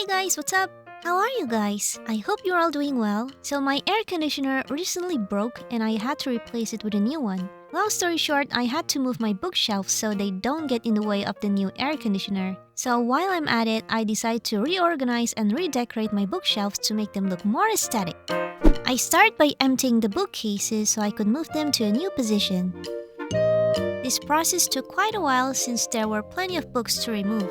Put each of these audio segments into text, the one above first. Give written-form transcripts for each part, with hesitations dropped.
Hey guys, what's up? How are you guys? I hope you're all doing well. So my air conditioner recently broke and I had to replace it with a new one. Long story short, I had to move my bookshelves so they don't get in the way of the new air conditioner. So while I'm at it, I decided to reorganize and redecorate my bookshelves to make them look more aesthetic. I started by emptying the bookcases so I could move them to a new position. This process took quite a while since there were plenty of books to remove.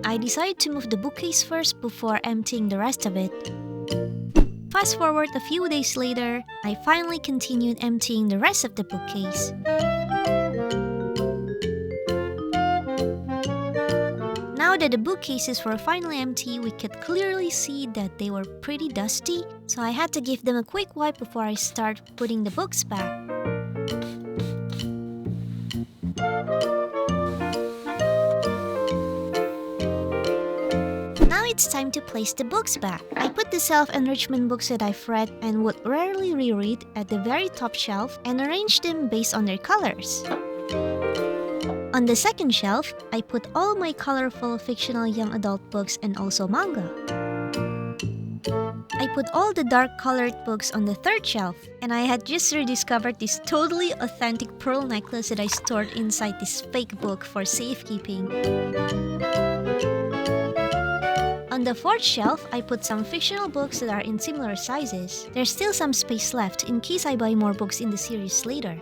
I decided to move the bookcase first before emptying the rest of it. Fast forward a few days later, I finally continued emptying the rest of the bookcase. Now that the bookcases were finally empty, we could clearly see that they were pretty dusty, so I had to give them a quick wipe before I start putting the books back. Now it's time to place the books back. I put the self-enrichment books that I've read and would rarely reread at the very top shelf and arranged them based on their colors. On the second shelf, I put all my colorful fictional young adult books and also manga. I put all the dark colored books on the third shelf, and I had just rediscovered this totally authentic pearl necklace that I stored inside this fake book for safekeeping. On the fourth shelf, I put some fictional books that are in similar sizes. There's still some space left in case I buy more books in the series later.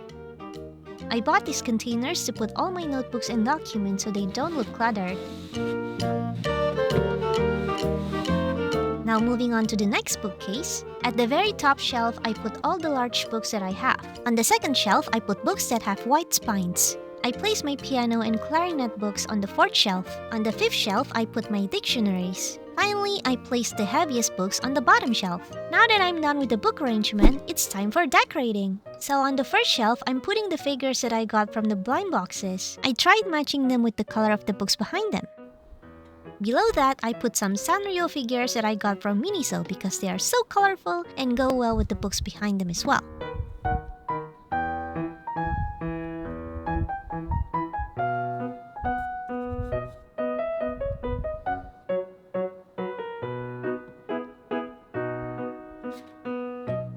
I bought these containers to put all my notebooks and documents so they don't look cluttered. Now moving on to the next bookcase. At the very top shelf, I put all the large books that I have. On the second shelf, I put books that have white spines. I placed my piano and clarinet books on the fourth shelf. On the fifth shelf, I put my dictionaries. Finally, I placed the heaviest books on the bottom shelf. Now that I'm done with the book arrangement, it's time for decorating. So on the first shelf, I'm putting the figures that I got from the blind boxes. I tried matching them with the color of the books behind them. Below that, I put some Sanrio figures that I got from Miniso because they are so colorful and go well with the books behind them as well.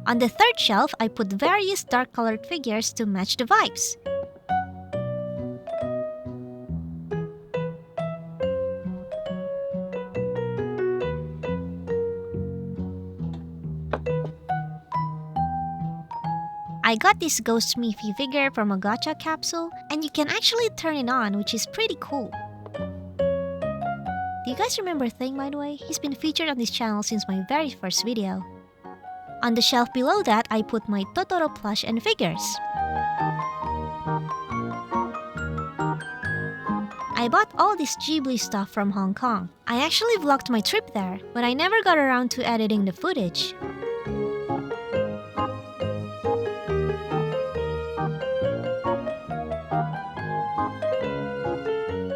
On the third shelf, I put various dark-colored figures to match the vibes. I got this Ghost Miffy figure from a gacha capsule, and you can actually turn it on, which is pretty cool. Do you guys remember Thing, by the way? He's been featured on this channel since my very first video. On the shelf below that, I put my Totoro plush and figures. I bought all this Ghibli stuff from Hong Kong. I actually vlogged my trip there, but I never got around to editing the footage.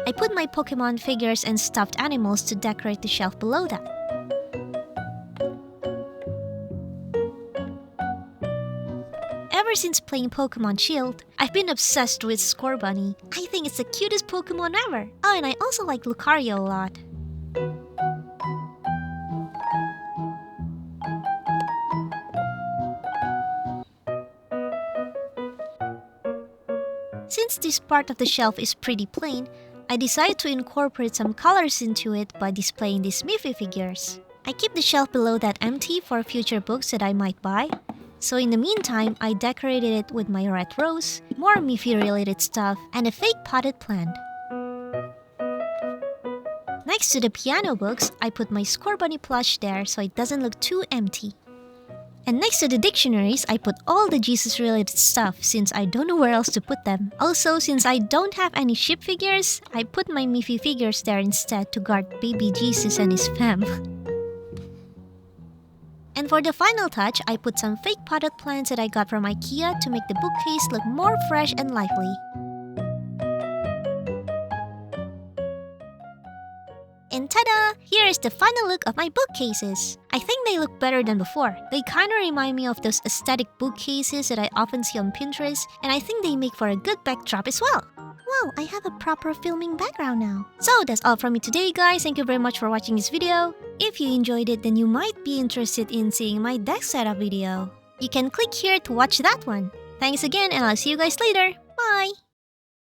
I put my Pokemon figures and stuffed animals to decorate the shelf below that. Ever since playing Pokemon Shield, I've been obsessed with Scorbunny. I think it's the cutest Pokemon ever. Oh, and I also like Lucario a lot. Since this part of the shelf is pretty plain, I decided to incorporate some colors into it by displaying these Miffy figures. I keep the shelf below that empty for future books that I might buy. So in the meantime, I decorated it with my red rose, more Miffy-related stuff, and a fake potted plant. Next to the piano books, I put my Scorbunny plush there so it doesn't look too empty. And next to the dictionaries, I put all the Jesus-related stuff since I don't know where else to put them. Also, since I don't have any ship figures, I put my Miffy figures there instead to guard baby Jesus and his fam. And for the final touch, I put some fake potted plants that I got from IKEA to make the bookcase look more fresh and lively. In 10 Ta-da! Here is the final look of my bookcases. I think they look better than before. They kinda remind me of those aesthetic bookcases that I often see on Pinterest, and I think they make for a good backdrop as well. Wow, I have a proper filming background now. So that's all from me today, guys. Thank you very much for watching this video. If you enjoyed it, then you might be interested in seeing my desk setup video. You can click here to watch that one. Thanks again, and I'll see you guys later. Bye!